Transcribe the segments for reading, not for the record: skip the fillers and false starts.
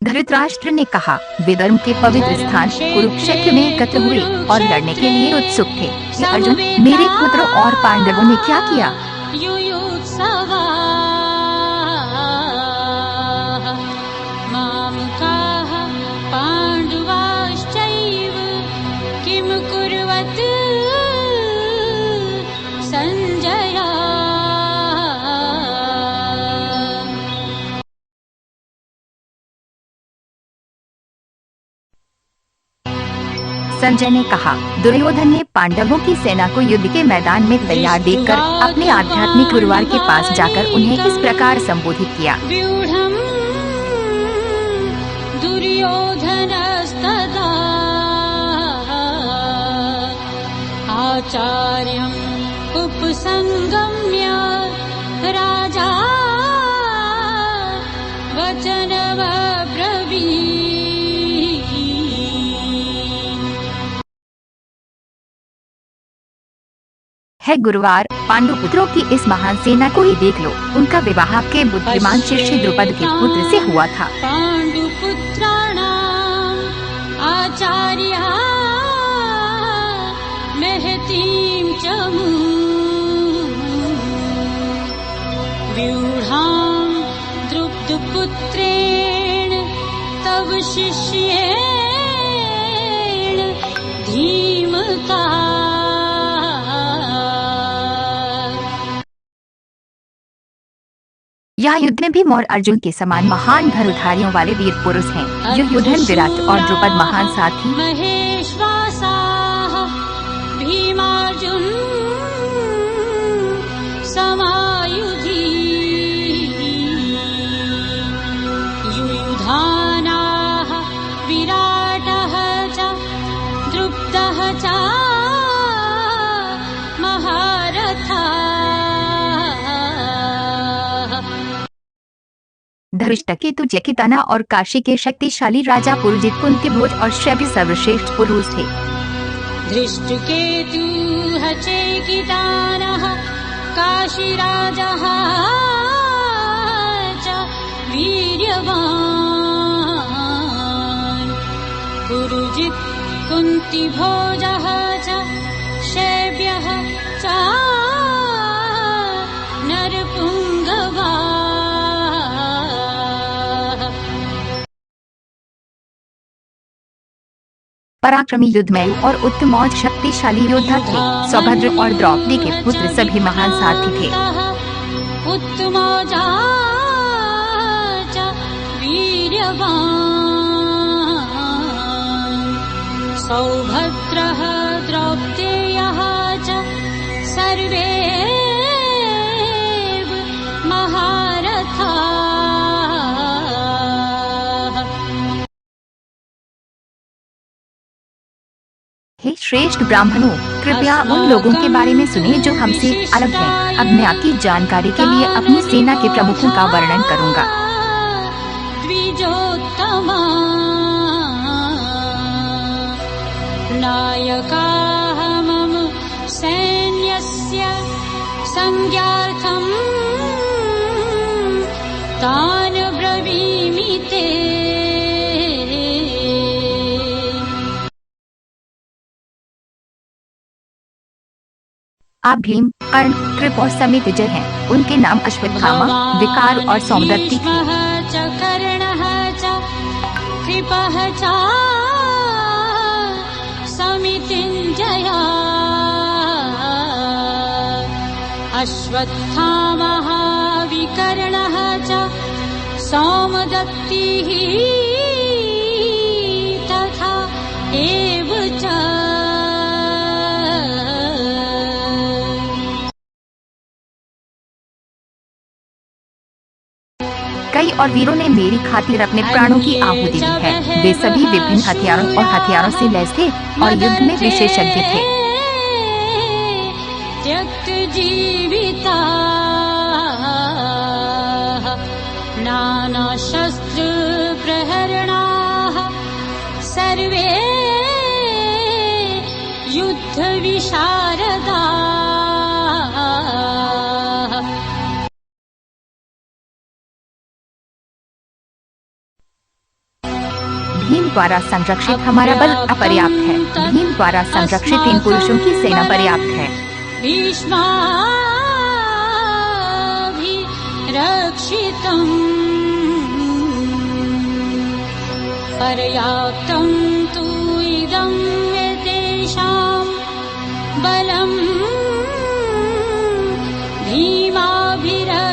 धृतराष्ट्र ने कहा, वे धर्म के पवित्र स्थान कुरुक्षेत्र में एकत्र हुए और लड़ने के लिए उत्सुक थे। कि अर्जुन, मेरे पुत्रों और पांडवों ने क्या किया? संजय ने कहा, दुर्योधन ने पांडवों की सेना को युद्ध के मैदान में तैयार देखकर अपने आध्यात्मिक गुरुवार के पास जाकर उन्हें इस प्रकार संबोधित किया। दुर्योधनस्तदा आचार्यम् उपसंगम्य राजा वचनमब्रवीत्। है गुरुवार, पांडुपुत्रों की इस महान सेना को ही देख लो। उनका विवाह आपके बुद्धिमान शिष्य द्रुपद के पुत्र से हुआ था। पांडुपुत्राणाम् आचार्यः महतीं च व्यूढां द्रुपदपुत्रेण तव शिष्येण धीमता। यह युद्ध में भीम और अर्जुन के समान महान धनुर्धारियों वाले वीर पुरुष हैं। युद्धन, विराट और द्रुपद महान साथी। महेश्वासाः भीमार्जुन समायुधि युयुधानाः विराटः च द्रुपदः च महारथाः। धृष्टकेतु, जयकिताना और काशी के शक्तिशाली राजा पुरुजित, कुंतीभोज और शैब्य सर्वश्रेष्ठ पुरुष थे। धृष्टकेतुः चेकितानः काशीराजः च वीर्यवान् पुरुजित् कुन्तीभोजः च शैब्यः च नरपुङ्गवा। पराक्रमी, युद्धमय और उत्तम और शक्तिशाली योद्धा थे। सौभद्र और द्रौपदी के पुत्र सभी महान साथी थे। उत्तमौजा च वीर्यवान् सौभद्रः द्रौपदेयः च सर्वेव महारथाः। हे श्रेष्ठ ब्राह्मणों, कृपया उन लोगों के बारे में सुनिए जो हमसे अलग हैं। अब मैं आपकी जानकारी के लिए अपनी सेना के प्रमुखों का वर्णन करूंगा। द्विजोत्तमा नायकाः मम सैन्यस्य संज्ञार्थं तान् ब्रवीमि ते। आप भीम, कर्ण, कृप और समित जय हैं। उनके नाम अश्वत्थामा, विकार और सौमदत्ती थे। कर्णः च कृपः च समितिञ्जया अश्वत्थामः विकर्णः च सौमदत्तिः तथा एव च। कई और वीरों ने मेरी खातिर अपने प्राणों की आहुति दी है। वे सभी विभिन्न हथियारों और हथियारों से लैस थे और युद्ध में विशेषज्ञ थे। त्यक्त जीविता नाना शस्त्र प्रहरणाः सर्वे युद्ध विशारदा। द्वारा संरक्षित हमारा बल अपर्याप्त है। भीम द्वारा संरक्षित इन पुरुषों की सेना पर्याप्त है। भीष्माभिरक्षितम् पर्याप्तं तु इदं एतेषां बलम् भीमाभिरक्षितम्।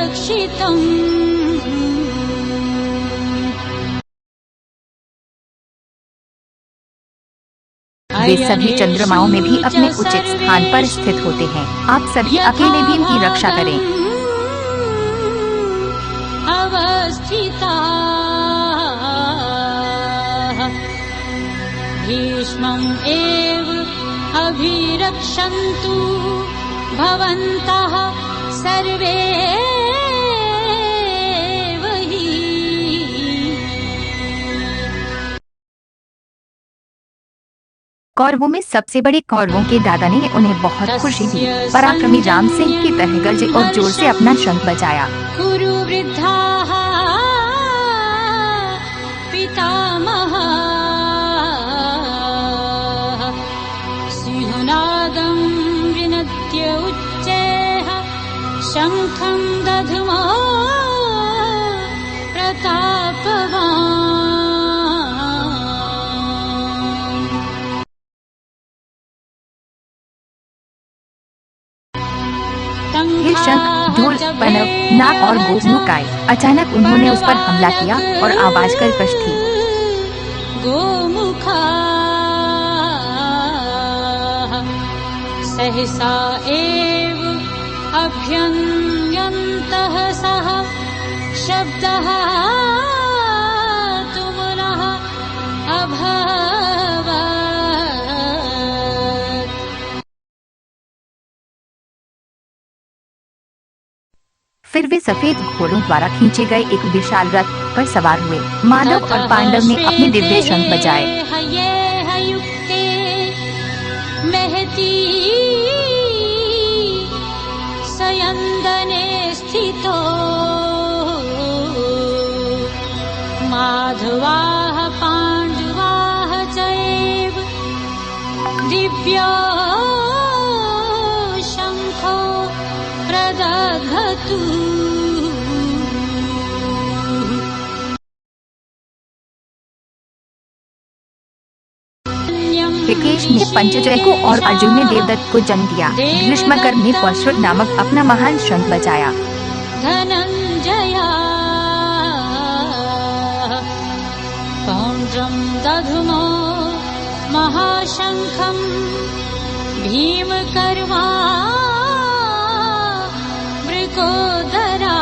वे सभी चंद्रमाओं में भी अपने उचित स्थान पर स्थित होते हैं। आप सभी अकेले भीम की रक्षा करें। अवस्थिता भीष्मम् एव अभिरक्षन्तु भवन्तः सर्वे वही। कौरवों में सबसे बड़े कौरवों के दादा ने उन्हें बहुत खुशी दी। पराक्रमी राम सिंह की तरह गरजे और जोर से अपना शंख बजाया। कुरु वृद्धाः पितामहाः सिंहनादं विनद्य उच्चैः शङ्खं दध्मो प्रतापवान्। ये शंख, ढोल, पनव, नाग और गोमुखाए। अचानक उन्होंने उस पर हमला किया और आवाज कर्कश थी। गोमुखाः सहसा एव अभ्यन्यन्तः सः शब्दः तुमुलः अभवत्। फिर वे सफेद घोड़ों द्वारा खींचे गए एक विशाल रथ पर सवार हुए। माधव और पांडव ने अपने दिव्य शंख बजाए। युक्ते महती सयन्दने स्थितो माधवाः पाण्डवाः चैव दिव्यो शङ्खो प्रदधतु। ऋषिकेश ने पंचजय को और अर्जुन ने देवदत्त को जन्म दिया। भीष्मकर्म ने पौष्रुत नामक अपना महान शंख बजाया। धनञ्जया पौण्ड्रं दधुमो महाशङ्खं भीमकर्मा मृकोदरा।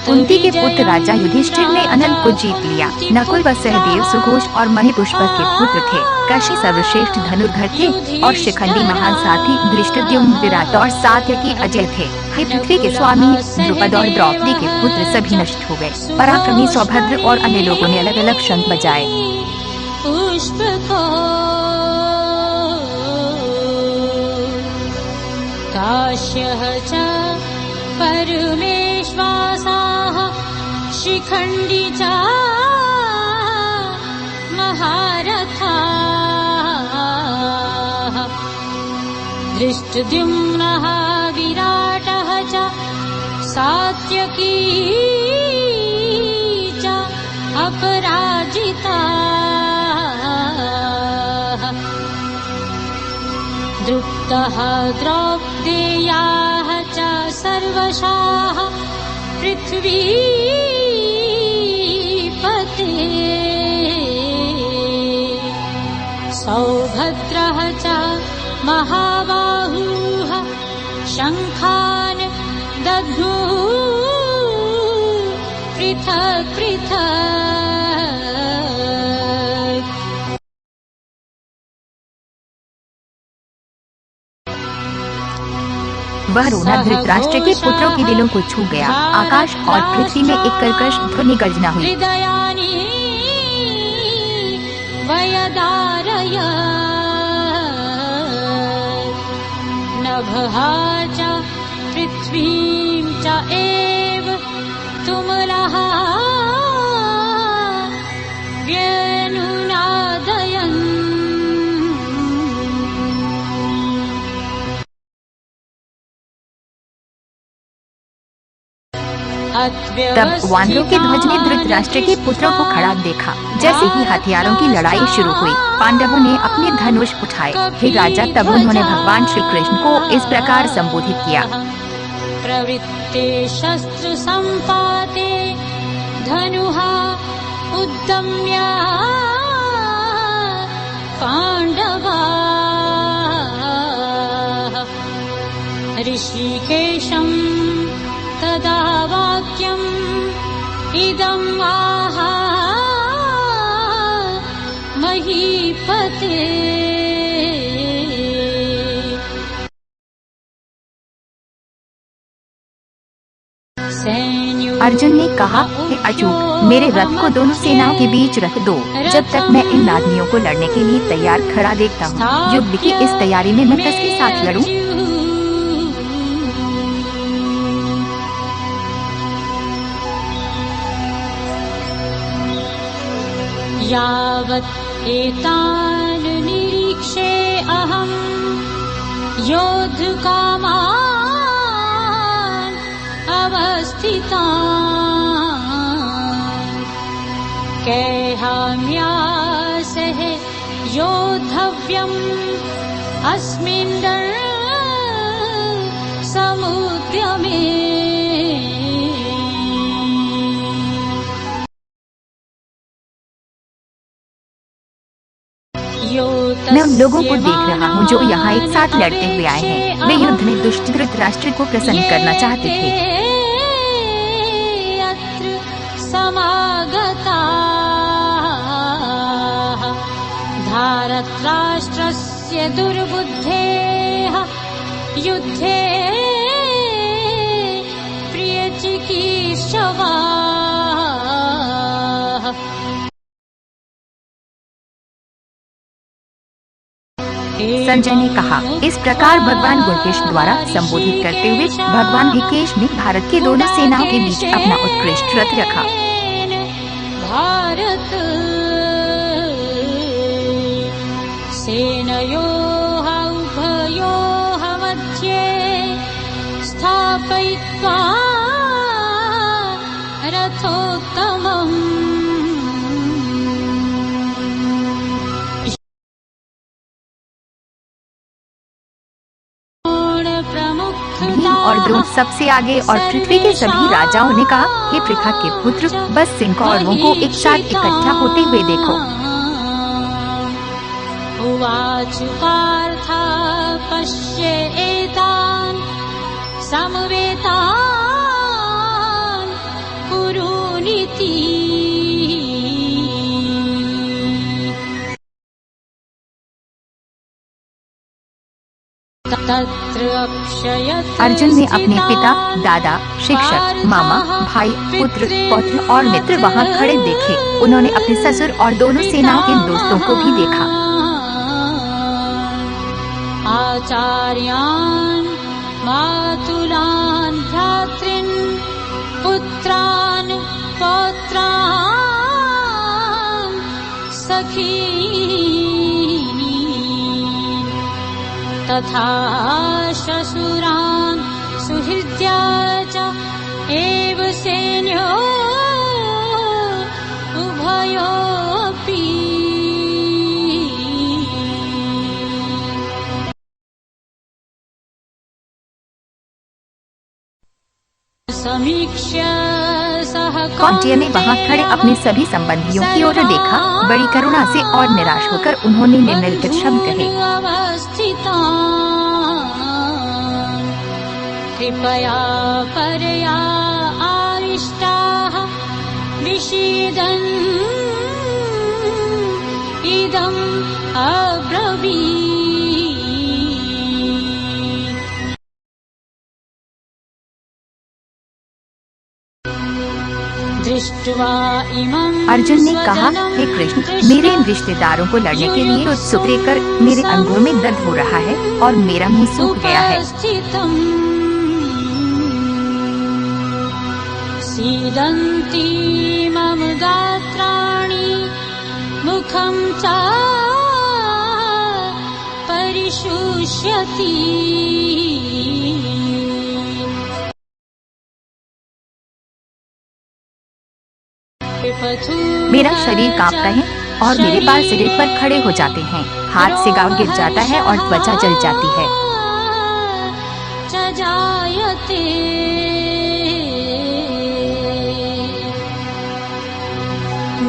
कुंती के पुत्र राजा युधिष्ठिर ने अनंत को जीत लिया। नकुल व सहदेव सुघोष और मणिपुष्पक के पुत्र थे। काशी सर्वश्रेष्ठ धनुर्धर थे और शिखंडी महान साथी धृष्टद्युम्न, विराट और सात्यकी अजय थे। हे पृथ्वी के स्वामी, द्रुपद और द्रौपदी के पुत्र सभी नष्ट हो गए। पराक्रमी सौभद्र और अन्य लोगों ने अलग अलग शंख बजाए। काश्यः च परमेश्वासाः शिखण्डी च महारथाः धृष्टद्युम्नः विराटः च सात्यकी च अपराजिताः दृप्तः द्रौपदेयाः च सर्वशाः पृथ्वीपते सौभद्रः च महाबाहुः शङ्खान् दध्मुः पृथक् पृथक्। वह रोना धृतराष्ट्र के पुत्रों के दिलों को छू गया। आकाश और पृथ्वी में एक कर्कश ध्वनि गर्जना हुई। हृदयानि वयदारय न नभः च पृथ्वीं च एव तुमुलः व्यनुनादयन्। तब वानरों के ध्वज ने धृतराष्ट्र के पुत्रों को खड़ा देखा। जैसे ही हथियारों की लड़ाई शुरू हुई, पांडवों ने अपने धनुष उठाए। हे राजा, तब उन्होंने भगवान श्री कृष्ण को इस प्रकार संबोधित किया। प्रवृत्ते शस्त्र संपाते धनुः उद्यम्य पांडवाः ऋषिकेशं तदा वाक्यम् इदम् आह महीपते। अर्जुन ने कहा, हे अचूक, मेरे रथ को दोनों सेनाओं के बीच रख दो, जब तक मैं इन आदमियों को लड़ने के लिए तैयार खड़ा देखता हूँ। युद्ध की इस तैयारी में मैं किसके साथ लड़ूं? यावत् एतान् निरीक्षे अहम् योद्धुकामान् अवस्थितान् कैहाम्यासः योद्धव्यम् अस्मिन् समुद्यमे। मैं उन लोगों को देख रहा हूँ जो यहाँ एक साथ लड़ते हुए आए हैं। वे युद्ध में दुष्ट धृतराष्ट्र को प्रसन्न करना चाहते थे। अत्र समागताः धारतराष्ट्रस्य दुर्बुद्धेः युद्धे प्रियचिकीर्षवाः। संजय ने कहा, इस प्रकार भगवान गुणकेश द्वारा संबोधित करते हुए भगवान ऋषिकेश ने भारत की दोनों सेनाओं के बीच अपना उत्कृष्ट रथ रखा। भारत सेनयोः उभयोः मध्ये स्थापयित्वा रथोत्तमम्। भीम और द्रोण सबसे आगे और पृथ्वी के सभी राजाओं ने कहा, हे पृथा के पुत्र, बस इन कौरवों को एक साथ इकट्ठा होते हुए देखो। उवाच पार्थ पश्य एतान् समवेतान् कुरुनीति। अर्जुन ने अपने पिता, दादा, शिक्षक, मामा, भाई, पुत्र, पौत्र और मित्र वहाँ खड़े देखे। उन्होंने अपने ससुर और दोनों सेनाओं के दोस्तों को भी देखा। आचार्यान् मातुलान् भ्रातॄन् पुत्रान् पौत्रान् सखीन् तथा श्वशुरान् सुहृद्या च एव सेन्यो उभयोऽपि। कौंटेय ने वहाँ खड़े अपने सभी संबंधियों की ओर देखा। बड़ी करुणा से और निराश होकर उन्होंने निम्नलिखित शब्द कहे, कृपया परया आरिष्टाः विषीदन् इदम् अब्रवीत्। दृष्ट्वा इमं अर्जुन ने कहा, हे कृष्ण, मेरे इन रिश्तेदारों को लड़ने के लिए उत्सुक देखकर मेरे अंगों में दर्द हो रहा है और मेरा मुंह सूख गया है। सीदन्ति मम गात्राणि मुखं च परिशुष्यति। मेरा शरीर कांपता है और मेरे बाल शरीर पर खड़े हो जाते हैं, हाथ से गाँव गिर जाता है और त्वचा जल जाती है।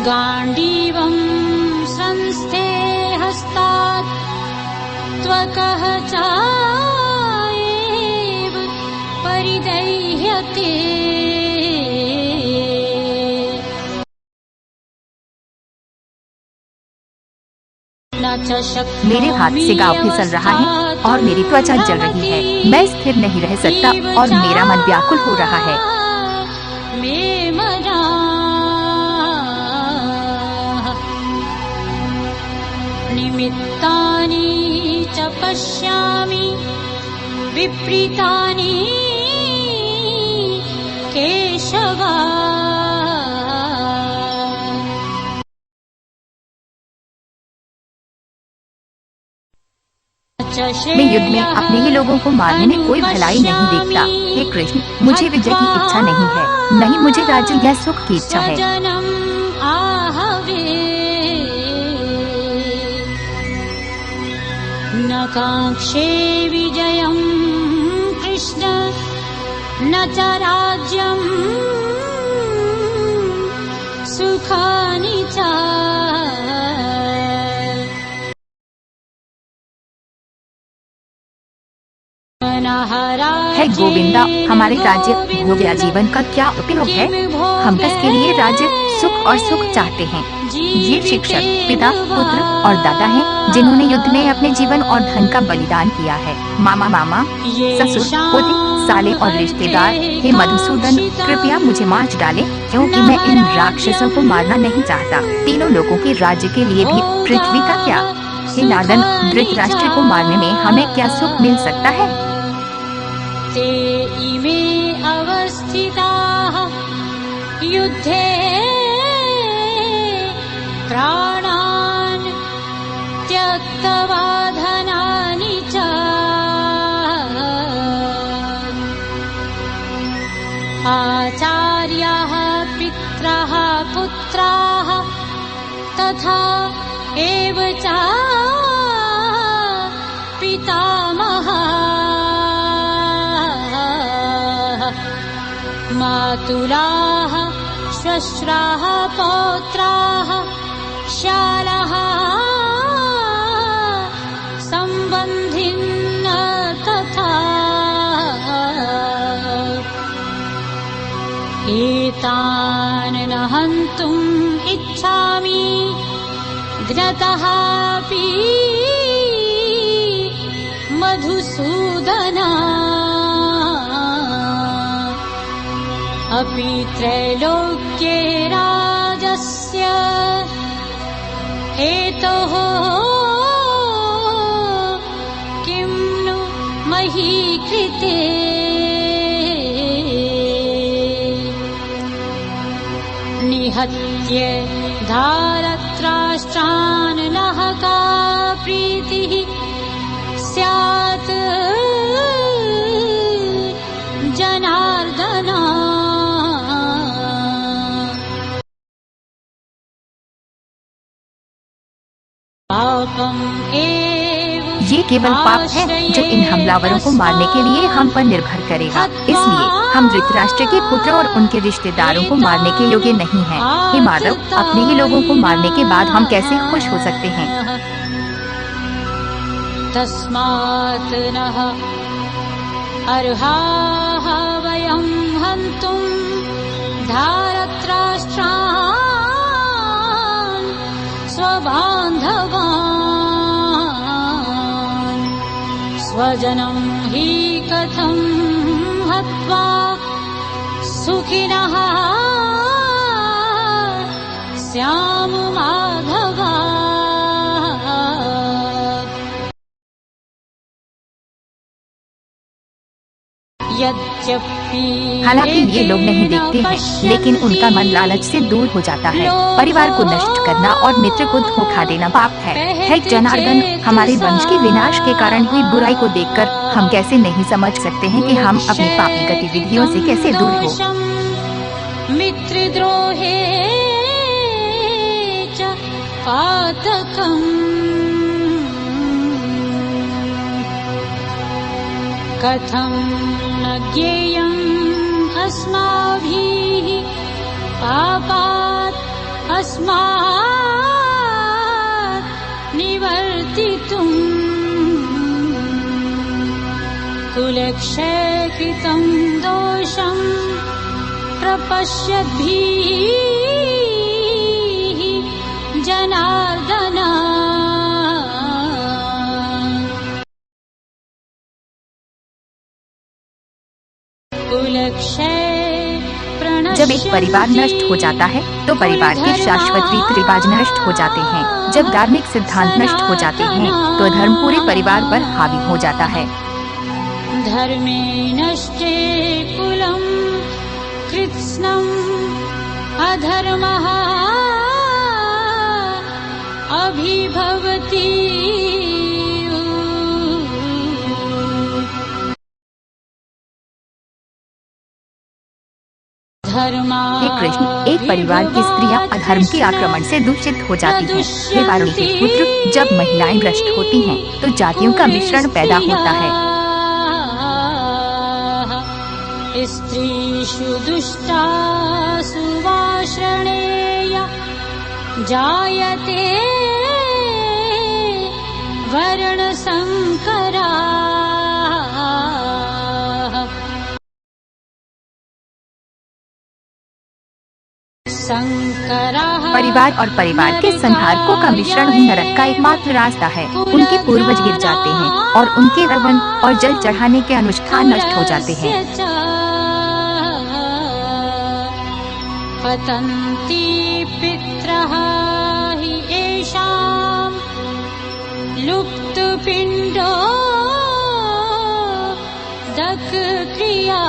गांडीवं संस्थे हस्तात् त्वकः चाएव परिदह्यते। मेरे हाथ से गाँव फिसल रहा है और मेरी त्वचा जल रही है। मैं स्थिर नहीं रह सकता और मेरा मन व्याकुल हो रहा है। निमित्तानि च पश्यामि विपरीतानि केशव। मैं युद्ध में अपने ही लोगों को मारने में कोई भलाई नहीं देखता। हे कृष्ण, मुझे विजय की इच्छा नहीं है, नहीं मुझे राज्य या सुख की इच्छा है। न कांक्षे विजयं कृष्ण न च राज्यं सुखानि च। है गोविंदा, हमारे राज्य भोग या जीवन का क्या उपयोग है? हम किसके लिए राज्य, सुख और सुख चाहते हैं? ये शिक्षक, पिता, पुत्र और दादा हैं, जिन्होंने युद्ध में अपने जीवन और धन का बलिदान किया है। मामा, ससुर, पोते, साले और रिश्तेदार, हे मधुसूदन, कृपया मुझे मार डालें, क्योंकि मैं इन राक्षसों को मारना नहीं चाहता। तीनों लोगों के राज्य के लिए भी पृथ्वी का क्या? हे नादन, धृतराष्ट्र को मारने में हमें क्या सुख मिल सकता है? ते इमे अवस्थिताः युद्धे प्राणान् त्यक्त्वा धनानि च। आचार्याः पितरः पुत्राः तथा एव च पितामहाः मातुलाः श्वश्राः पौत्राः शालाः सम्बन्धिनः तथा एतान् न हन्तुम् इच्छामि घ्नतःपि मधुसूदन। अपि त्रैलोक्ये राजस्य हेतोः किं नु मही कृते। निहत्य धारत्राष्ट्रान् नः का प्रीतिः स्यात् जनार्दन। ये केवल पाप है जो इन हमलावरों को मारने के लिए हम पर निर्भर करेगा। इसलिए हम धृतराष्ट्र के पुत्र और उनके रिश्तेदारों को मारने के योग्य नहीं हैं। हे माधव, अपने ही लोगों को मारने के बाद हम कैसे खुश हो सकते हैं? तस्मात् नः अर्हाः वयं हन्तुं धारत्राष्ट्रान् स्वबान्धवान्। स्वजनं हि कथं हत्वा सुखिनः श्याम माधवा। हालांकि ये लोग नहीं देखते हैं, लेकिन उनका मन लालच से दूर हो जाता है। परिवार को नष्ट करना और मित्र को धोखा देना पाप है। हे जनार्दन, हमारे वंश के विनाश के कारण हुई बुराई को देखकर हम कैसे नहीं समझ सकते हैं कि हम अपनी पापी गतिविधियों से कैसे दूर हो। मित्रद्रोहे च पातकम् कथं न ज्ञेयम् अस्माभिः पापात् अस्मात् निवर्तितुम् कुलक्षयकृतं दोषं प्रपश्यद्भिः जनार्दन। जब एक परिवार नष्ट हो जाता है तो परिवार के शाश्वत रीति रिवाज नष्ट हो जाते हैं। जब धार्मिक सिद्धांत नष्ट हो जाते हैं तो धर्म पूरे परिवार पर हावी हो जाता है। धर्मे नष्टे कुलं कृत्स्नम् अधर्मः अभिभवति। हे कृष्ण, एक परिवार की स्त्रियां अधर्म के आक्रमण से दूषित हो जाती हैं। हे वारुणी के पुत्र, जब महिलाएं भ्रष्ट होती हैं तो जातियों का मिश्रण पैदा होता है। स्त्रीषु दुष्टासु वार्ष्णेय जायते वर्णसंकरा। परिवार और परिवार के संहारकों का मिश्रण ही नरक का एकमात्र रास्ता है। उनके पूर्वज गिर जाते हैं और उनके हवन और जल चढ़ाने के अनुष्ठान नष्ट हो जाते हैं। पतन्ति पितरः हि येषां लुप्तपिण्डो दग्क्रिया।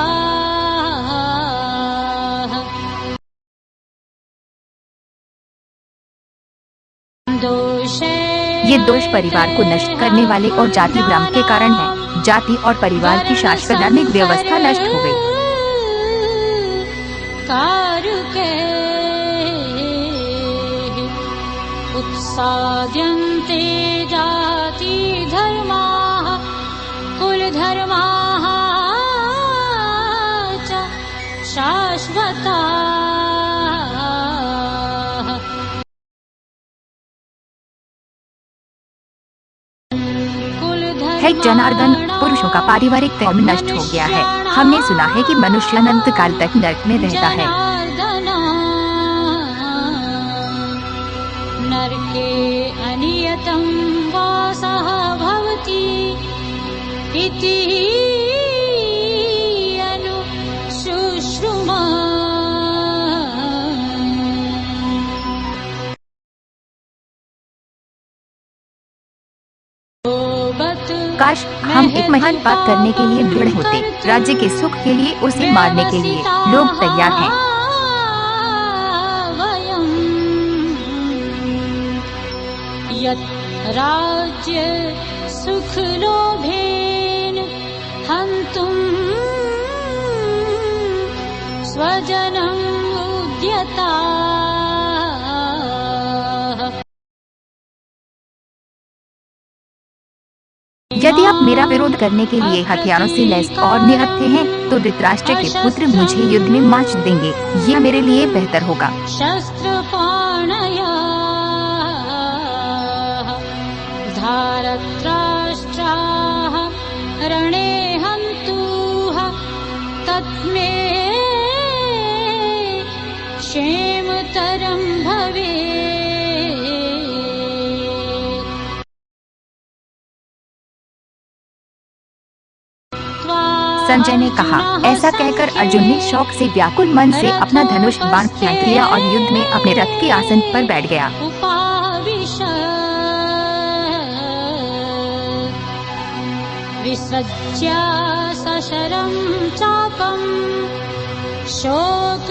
ये दोष परिवार को नष्ट करने वाले और जाति भ्रम के कारण है। जाति और परिवार की शाश्वत धार्मिक व्यवस्था नष्ट हो गई। उत्साद्यन्ते जाति धर्माः कुल धर्माः च शाश्वता। हे जनार्दन, पुरुषों का पारिवारिक धर्म नष्ट हो गया है। हमने सुना है कि मनुष्य अनंत काल तक नरक में रहता है। नरके अनियतं वासः भवति इति अनुशुश्रुमा। काश हम एक महान पाप करने के लिए दृढ़ होते। राज्य के सुख के लिए उसे मारने के लिए लोग तैयार हैं। यत् राज्य सुख लोभेन हन्तुं स्वजनं उद्यता। यदि आप मेरा विरोध करने के लिए हथियारों से लैस और निहत्थे हैं तो धृतराष्ट्र के पुत्र मुझे युद्ध में मार देंगे। यह मेरे लिए बेहतर होगा। शस्त्रपाणया धारत्राष्ट्राः रणे हन्तुः तस्मै क्षेमतरं भवेत्। संजय ने कहा। ऐसा कहकर अर्जुन ने शौक से व्याकुल मन से अपना धनुष बाण फेंक लिया और युद्ध में अपने रथ के आसन पर बैठ गया। विसज्य सशरं चापं शोक